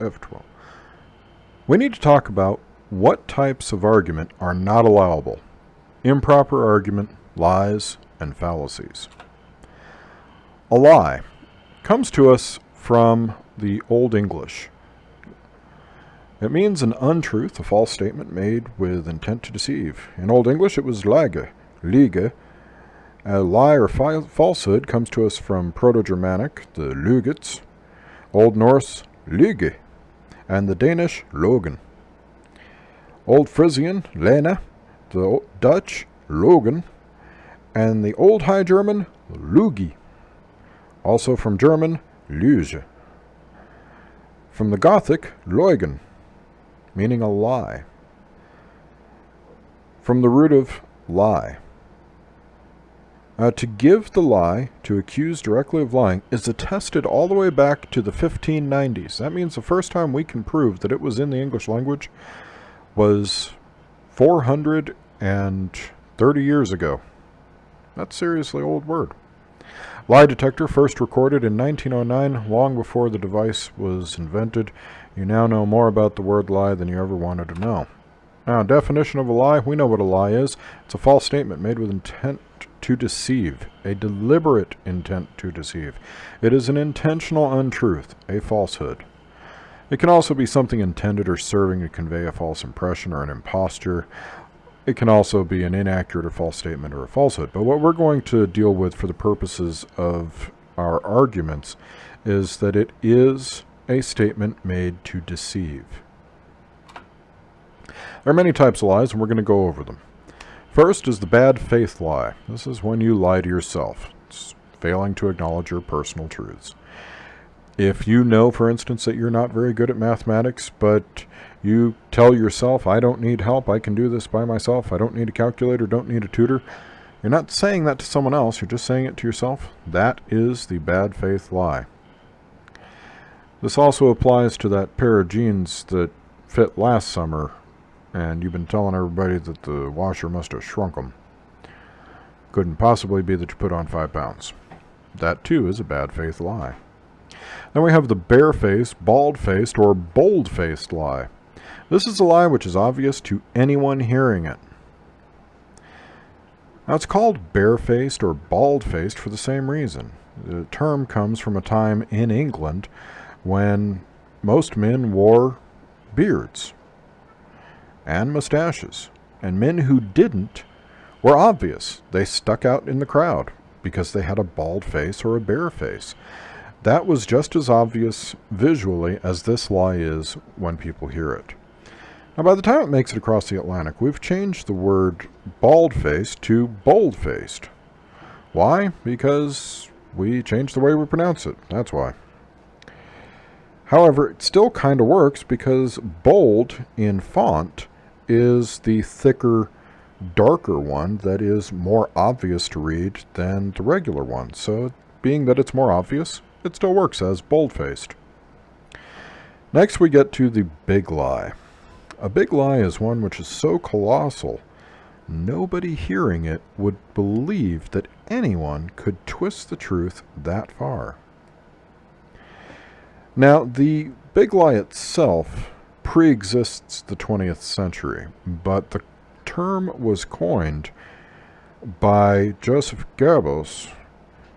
F12. We need to talk about what types of argument are not allowable. Improper argument, lies, and fallacies. A lie comes to us from the Old English. It means an untruth, a false statement made with intent to deceive. In Old English, it was liege. A lie or falsehood comes to us from Proto-Germanic, the lügets, Old Norse, lüge, and the Danish, logen. Old Frisian, lena, the Dutch, logen, and the Old High German, lügi. Also from German, lüge. From the Gothic, leugen, meaning a lie. From the root of lie. To give the lie, to accuse directly of lying, is attested all the way back to the 1590s. That means the first time we can prove that it was in the English language was 430 years ago. That's a seriously old word. Lie detector first recorded in 1909, long before the device was invented. You now know more about the word lie than you ever wanted to know. Now, definition of a lie, we know what a lie is. It's a false statement made with intent to deceive, a deliberate intent to deceive. It is an intentional untruth, a falsehood. It can also be something intended or serving to convey a false impression or an imposture. It can also be an inaccurate or false statement or a falsehood. But what we're going to deal with for the purposes of our arguments is that it is a statement made to deceive. There are many types of lies, and we're going to go over them. First is the bad faith lie. This is when you lie to yourself. It's failing to acknowledge your personal truths. If you know, for instance, that you're not very good at mathematics, but you tell yourself, I don't need help, I can do this by myself, I don't need a calculator, don't need a tutor, you're not saying that to someone else, you're just saying it to yourself. That is the bad faith lie. This also applies to that pair of jeans that fit last summer, and you've been telling everybody that the washer must have shrunk them. Couldn't possibly be that you put on 5 pounds. That too is a bad faith lie. Then we have the barefaced, bald-faced, or bold-faced lie. This is a lie which is obvious to anyone hearing it. Now it's called barefaced or bald-faced for the same reason. The term comes from a time in England when most men wore beards and mustaches, and men who didn't were obvious. They stuck out in the crowd because they had a bald face or a bare face. That was just as obvious visually as this lie is when people hear it. Now, by the time it makes it across the Atlantic, we've changed the word bald-faced to bold-faced. Why? Because we changed the way we pronounce it. That's why. However, it still kind of works because bold in font is the thicker, darker one that is more obvious to read than the regular one. So, being that it's more obvious, it still works as bold-faced. Next we get to the big lie. A big lie is one which is so colossal, nobody hearing it would believe that anyone could twist the truth that far. Now, the big lie itself pre-exists the 20th century, but the term was coined by Joseph Goebbels,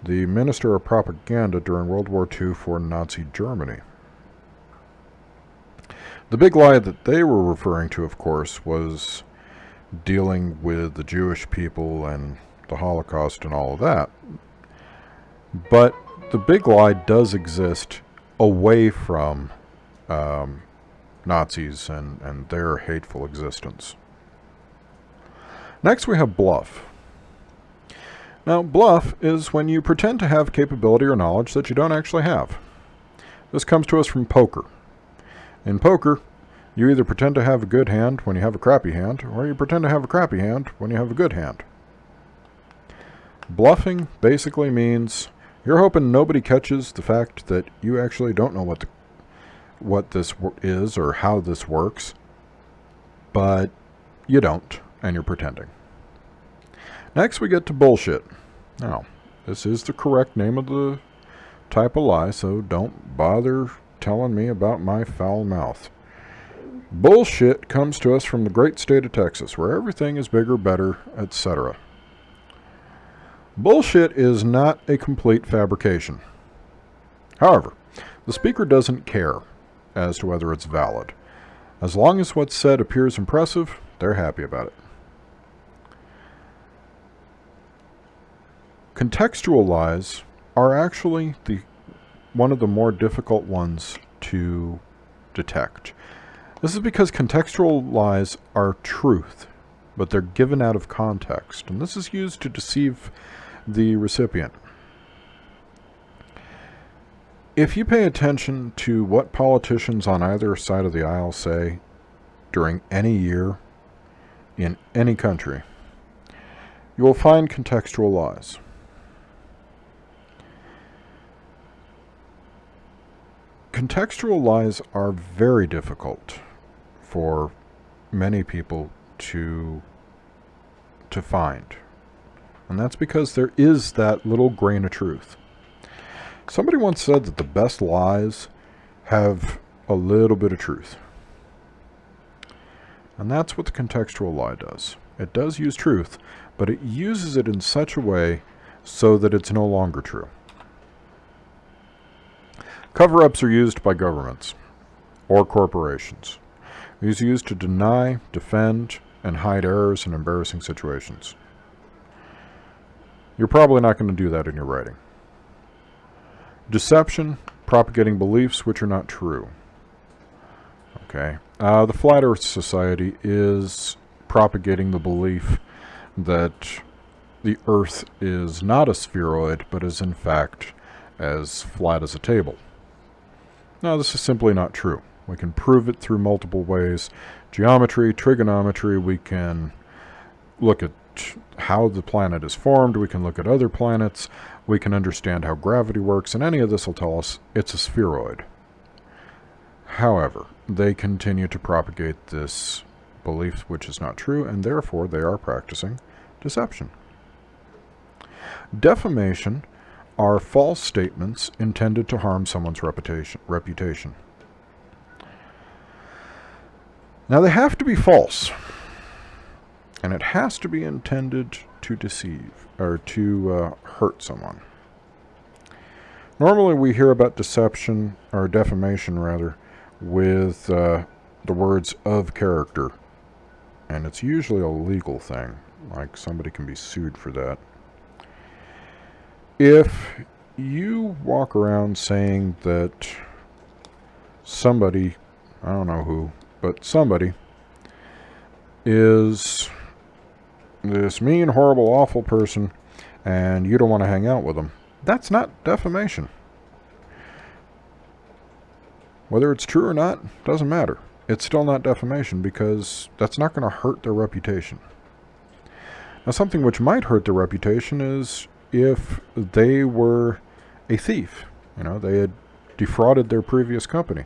the Minister of Propaganda during World War II for Nazi Germany. The big lie that they were referring to, of course, was dealing with the Jewish people and the Holocaust and all of that. But the big lie does exist away from Nazis and their hateful existence. Next we have bluff. Now, bluff is when you pretend to have capability or knowledge that you don't actually have. This comes to us from poker. In poker, you either pretend to have a good hand when you have a crappy hand, or you pretend to have a crappy hand when you have a good hand. Bluffing basically means you're hoping nobody catches the fact that you actually don't know what this is or how this works, but you don't, and you're pretending. Next, we get to bullshit. Now, this is the correct name of the type of lie, so don't bother telling me about my foul mouth. Bullshit comes to us from the great state of Texas, where everything is bigger, better, etc. Bullshit is not a complete fabrication. However, the speaker doesn't care as to whether it's valid. As long as what's said appears impressive, they're happy about it. Contextual lies are actually one of the more difficult ones to detect. This is because contextual lies are truth, but they're given out of context, and this is used to deceive the recipient. If you pay attention to what politicians on either side of the aisle say during any year, in any country, you will find contextual lies. Contextual lies are very difficult for many people to find. And that's because there is that little grain of truth. Somebody once said that the best lies have a little bit of truth. And that's what the contextual lie does. It does use truth, but it uses it in such a way so that it's no longer true. Cover-ups are used by governments or corporations. These are used to deny, defend, and hide errors in embarrassing situations. You're probably not going to do that in your writing. Deception, propagating beliefs which are not true. Okay. The Flat Earth Society is propagating the belief that the Earth is not a spheroid, but is in fact as flat as a table. Now, this is simply not true. We can prove it through multiple ways. Geometry, trigonometry, we can look at how the planet is formed, we can look at other planets, we can understand how gravity works, and any of this will tell us it's a spheroid. However, they continue to propagate this belief which is not true, and therefore they are practicing deception. Defamation are false statements intended to harm someone's reputation. Now, they have to be false, and it has to be intended to deceive, or to hurt someone. Normally we hear about deception, or defamation rather, with the words of character, and it's usually a legal thing, like somebody can be sued for that. If you walk around saying that somebody, I don't know who, but somebody is this mean, horrible, awful person, and you don't want to hang out with them, that's not defamation. Whether it's true or not, doesn't matter. It's still not defamation because that's not going to hurt their reputation. Now, something which might hurt their reputation is if they were a thief. You know, they had defrauded their previous company.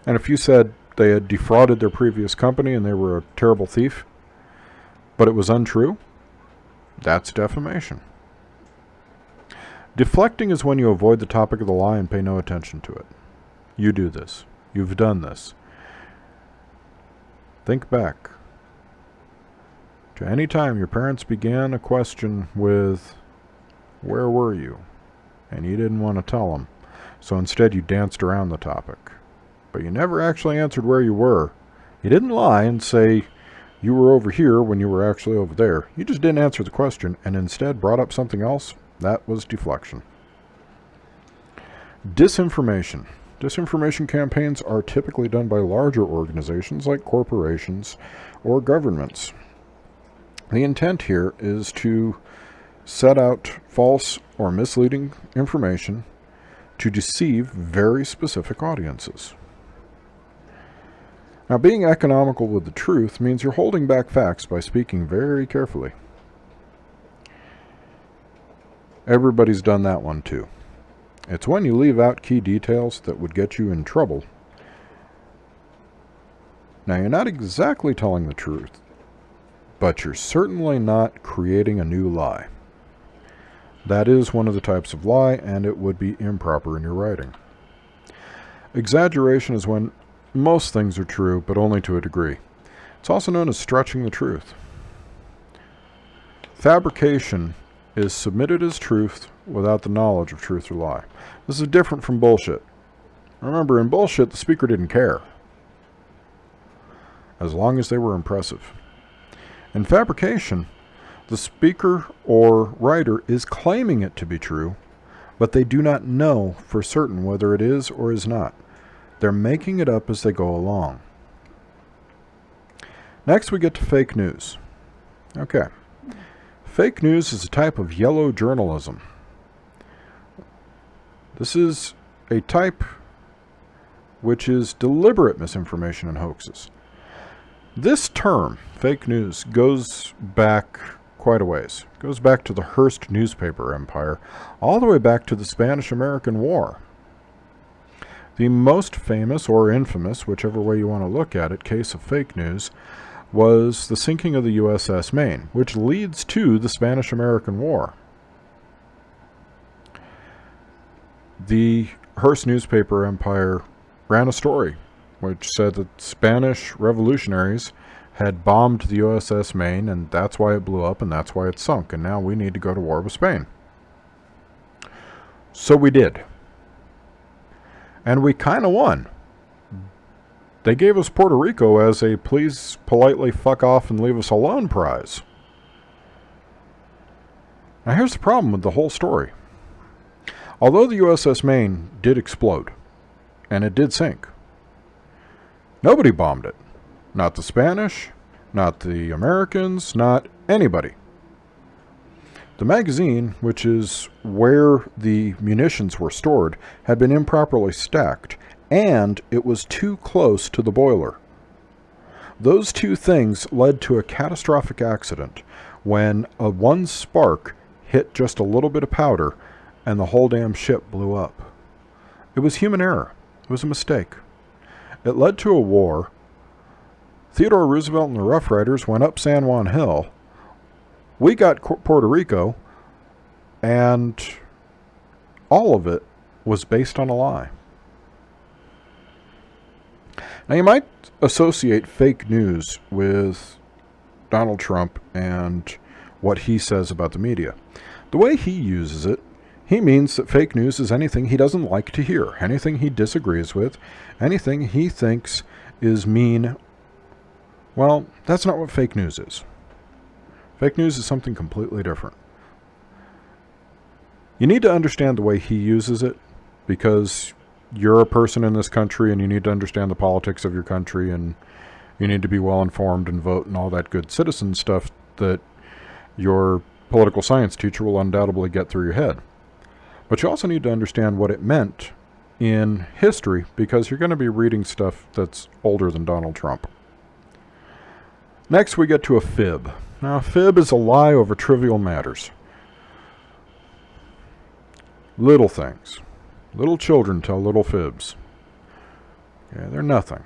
And if you said they had defrauded their previous company and they were a terrible thief, but it was untrue, that's defamation. Deflecting is when you avoid the topic of the lie and pay no attention to it. You do this. You've done this. Think back to any time your parents began a question with, "Where were you?" and you didn't want to tell them. So instead you danced around the topic. But you never actually answered where you were. You didn't lie and say you were over here when you were actually over there. You just didn't answer the question and instead brought up something else. That was deflection. Disinformation. Disinformation campaigns are typically done by larger organizations like corporations or governments. The intent here is to set out false or misleading information to deceive very specific audiences. Now, being economical with the truth means you're holding back facts by speaking very carefully. Everybody's done that one too. It's when you leave out key details that would get you in trouble. Now, you're not exactly telling the truth, but you're certainly not creating a new lie. That is one of the types of lie, and it would be improper in your writing. Exaggeration is when most things are true, but only to a degree. It's also known as stretching the truth. Fabrication is submitted as truth without the knowledge of truth or lie. This is different from bullshit. Remember, in bullshit, the speaker didn't care, as long as they were impressive. In fabrication, the speaker or writer is claiming it to be true, but they do not know for certain whether it is or is not. They're making it up as they go along. Next, we get to fake news. Okay. Fake news is a type of yellow journalism. This is a type which is deliberate misinformation and hoaxes. This term, fake news, goes back quite a ways. It goes back to the Hearst newspaper empire, all the way back to the Spanish-American War. The most famous, or infamous, whichever way you want to look at it, case of fake news was the sinking of the USS Maine, which leads to the Spanish-American War. The Hearst newspaper empire ran a story which said that Spanish revolutionaries had bombed the USS Maine, and that's why it blew up, and that's why it sunk, and now we need to go to war with Spain. So we did. And we kind of won. They gave us Puerto Rico as a please politely fuck off and leave us alone prize. Now here's the problem with the whole story. Although the USS Maine did explode, and it did sink, nobody bombed it. Not the Spanish, not the Americans, not anybody. The magazine, which is where the munitions were stored, had been improperly stacked, and it was too close to the boiler. Those two things led to a catastrophic accident when one spark hit just a little bit of powder and the whole damn ship blew up. It was human error. It was a mistake. It led to a war. Theodore Roosevelt and the Rough Riders went up San Juan Hill. We got Puerto Rico, and all of it was based on a lie. Now, you might associate fake news with Donald Trump and what he says about the media. The way he uses it, he means that fake news is anything he doesn't like to hear, anything he disagrees with, anything he thinks is mean. Well, that's not what fake news is. Fake news is something completely different. You need to understand the way he uses it, because you're a person in this country and you need to understand the politics of your country, and you need to be well informed and vote and all that good citizen stuff that your political science teacher will undoubtedly get through your head. But you also need to understand what it meant in history, because you're going to be reading stuff that's older than Donald Trump. Next, we get to a fib. Now, a fib is a lie over trivial matters. Little things. Little children tell little fibs. Yeah, they're nothing.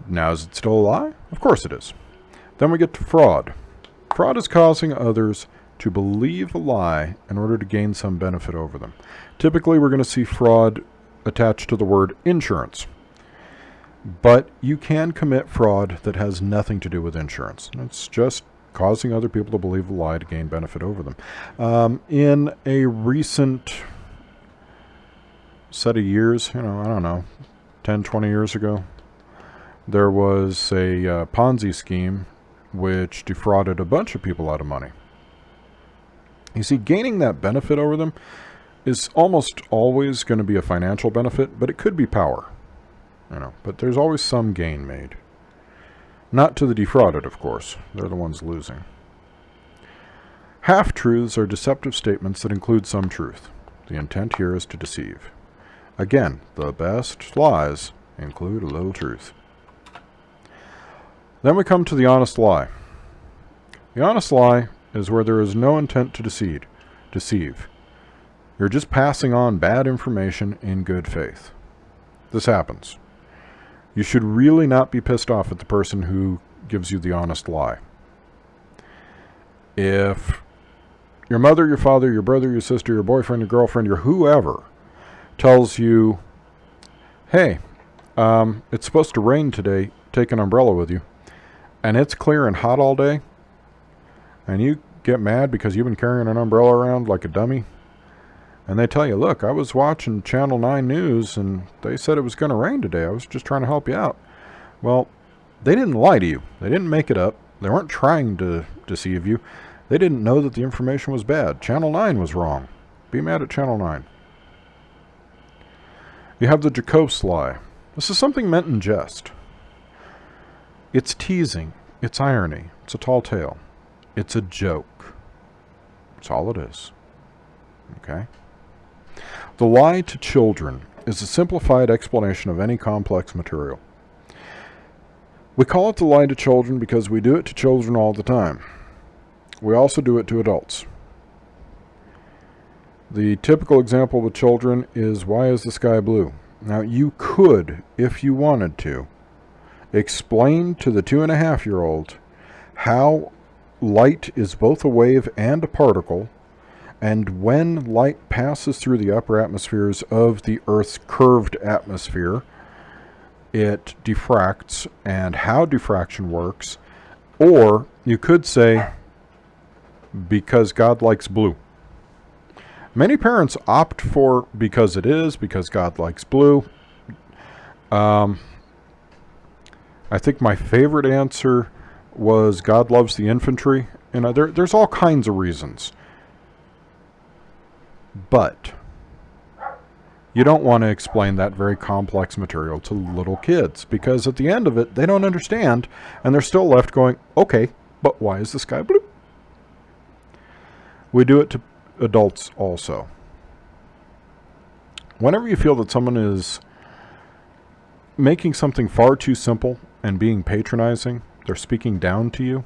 Now, is it still a lie? Of course it is. Then we get to fraud. Fraud is causing others to believe a lie in order to gain some benefit over them. Typically, we're going to see fraud attached to the word insurance. But you can commit fraud that has nothing to do with insurance. It's just causing other people to believe a lie to gain benefit over them. In a recent set of years, I don't know, 10, 20 years ago, there was a Ponzi scheme which defrauded a bunch of people out of money. You see, gaining that benefit over them is almost always going to be a financial benefit, but it could be power. But there's always some gain made. Not to the defrauded, of course. They're the ones losing. Half-truths are deceptive statements that include some truth. The intent here is to deceive. Again, the best lies include a little truth. Then we come to the honest lie. The honest lie is where there is no intent to deceive. You're just passing on bad information in good faith. This happens. You should really not be pissed off at the person who gives you the honest lie. If your mother, your father, your brother, your sister, your boyfriend, your girlfriend, your whoever tells you, hey, it's supposed to rain today, take an umbrella with you, and it's clear and hot all day, and you get mad because you've been carrying an umbrella around like a dummy, and they tell you, look, I was watching Channel 9 News, and they said it was going to rain today. I was just trying to help you out. Well, they didn't lie to you. They didn't make it up. They weren't trying to deceive you. They didn't know that the information was bad. Channel 9 was wrong. Be mad at Channel 9. You have the jocose lie. This is something meant in jest. It's teasing. It's irony. It's a tall tale. It's a joke. That's all it is. Okay? The lie to children is a simplified explanation of any complex material. We call it the lie to children because we do it to children all the time. We also do it to adults. The typical example with children is, why is the sky blue? Now, you could, if you wanted to, explain to the 2.5-year-old how light is both a wave and a particle, and when light passes through the upper atmospheres of the Earth's curved atmosphere, it diffracts, and how diffraction works. Or you could say, because God likes blue. Many parents opt for because it is, because God likes blue. I think my favorite answer was God loves the infantry. There's all kinds of reasons. But you don't want to explain that very complex material to little kids, because at the end of it, they don't understand, and they're still left going, okay, but why is the sky blue? We do it to adults also. Whenever you feel that someone is making something far too simple and being patronizing, they're speaking down to you,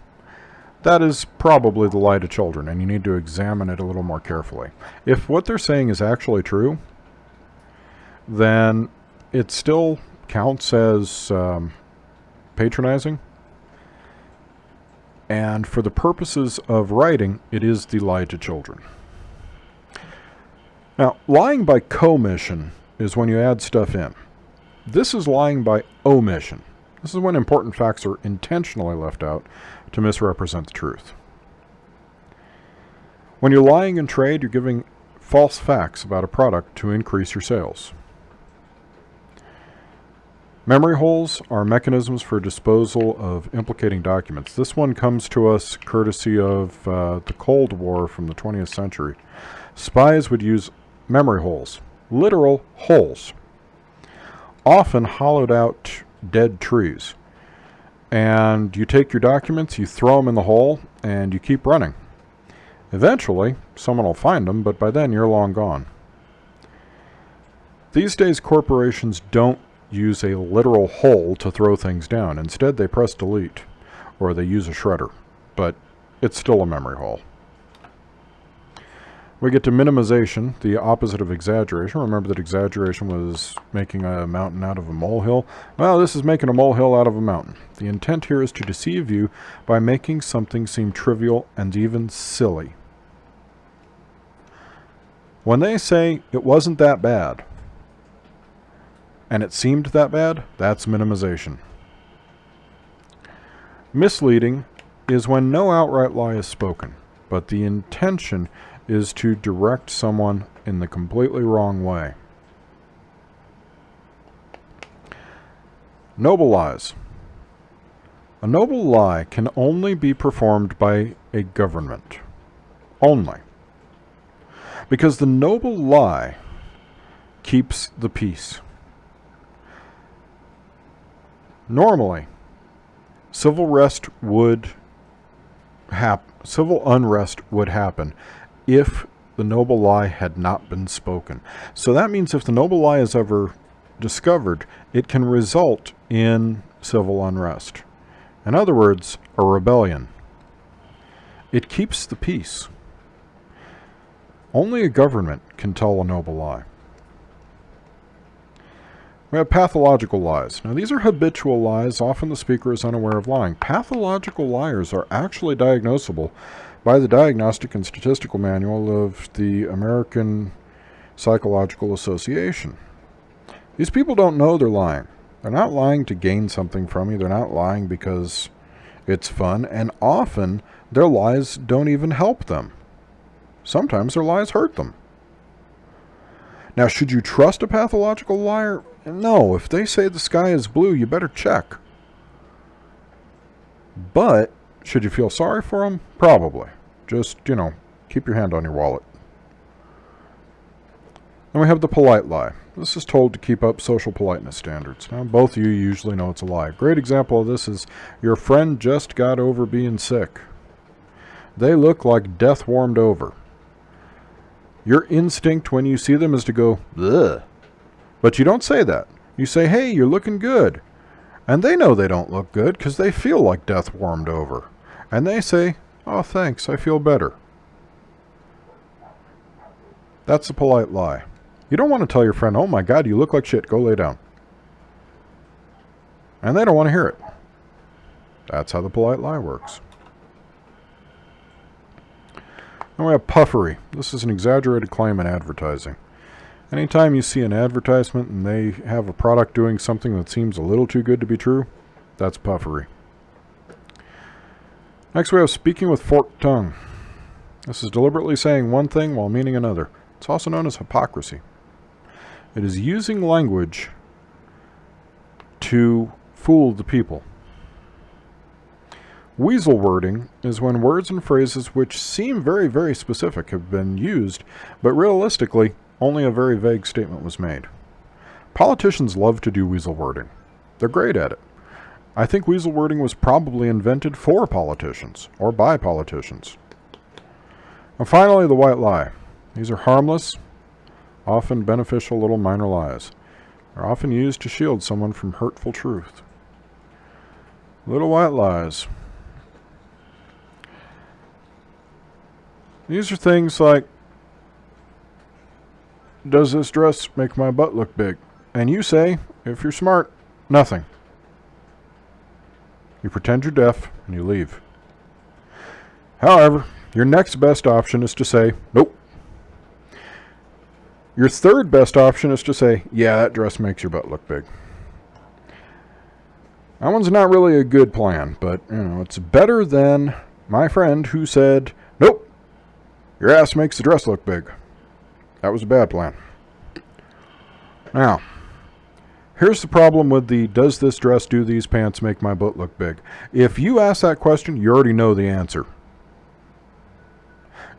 that is probably the lie to children, and you need to examine it a little more carefully. If what they're saying is actually true, then it still counts as patronizing. And for the purposes of writing, it is the lie to children. Now, lying by commission is when you add stuff in. This is lying by omission. This is when important facts are intentionally left out to misrepresent the truth. When you're lying in trade, you're giving false facts about a product to increase your sales. Memory holes are mechanisms for disposal of implicating documents. This one comes to us courtesy of the Cold War from the 20th century. Spies would use memory holes, literal holes, often hollowed out dead trees. And you take your documents, you throw them in the hole, and you keep running. Eventually, someone will find them, but by then you're long gone. These days, corporations don't use a literal hole to throw things down. Instead, they press delete, or they use a shredder, but it's still a memory hole. We get to minimization, the opposite of exaggeration. Remember that exaggeration was making a mountain out of a molehill? Well, this is making a molehill out of a mountain. The intent here is to deceive you by making something seem trivial and even silly. When they say it wasn't that bad, and it seemed that bad, that's minimization. Misleading is when no outright lie is spoken, but the intention is to direct someone in the completely wrong way. Noble lies. A noble lie can only be performed by a government. Only. Because the noble lie keeps the peace. Normally, civil unrest would happen if the noble lie had not been spoken. So that means if the noble lie is ever discovered, it can result in civil unrest. In other words, a rebellion. It keeps the peace. Only a government can tell a noble lie. We have pathological lies. Now, these are habitual lies. Often the speaker is unaware of lying. Pathological liars are actually diagnosable by the Diagnostic and Statistical Manual of the American psychological association. These people don't know they're lying. They're not lying to gain something from you. They're not lying because it's fun. And often, their lies don't even help them. Sometimes their lies hurt them. Now, should you trust a pathological liar? No. If they say the sky is blue, you better check. But should you feel sorry for them? Probably. Just, keep your hand on your wallet. Then we have the polite lie. This is told to keep up social politeness standards. Now, both of you usually know it's a lie. A great example of this is your friend just got over being sick. They look like death warmed over. Your instinct when you see them is to go, ugh. But you don't say that. You say, hey, you're looking good. And they know they don't look good because they feel like death warmed over. And they say, oh, thanks, I feel better. That's a polite lie. You don't want to tell your friend, oh my God, you look like shit, go lay down. And they don't want to hear it. That's how the polite lie works. Then we have puffery. This is an exaggerated claim in advertising. Anytime you see an advertisement and they have a product doing something that seems a little too good to be true, that's puffery. Next we have speaking with forked tongue. This is deliberately saying one thing while meaning another. It's also known as hypocrisy. It is using language to fool the people. Weasel wording is when words and phrases which seem very, very specific have been used, but realistically, only a very vague statement was made. Politicians love to do weasel wording. They're great at it. I think weasel wording was probably invented for politicians, or by politicians. And finally, the white lie. These are harmless, often beneficial little minor lies. They're often used to shield someone from hurtful truth. Little white lies. These are things like, does this dress make my butt look big? And you say, if you're smart, nothing. You pretend you're deaf and you leave. However, your next best option is to say, nope. Your third best option is to say, yeah, that dress makes your butt look big. That one's not really a good plan, but it's better than my friend who said, nope, your ass makes the dress look big. That was a bad plan. Now, here's the problem with the does this dress do these pants make my butt look big? If you ask that question, you already know the answer.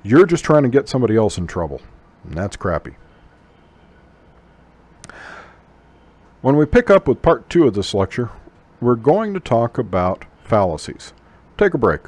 You're just trying to get somebody else in trouble, and that's crappy. When we pick up with part 2 of this lecture, we're going to talk about fallacies. Take a break.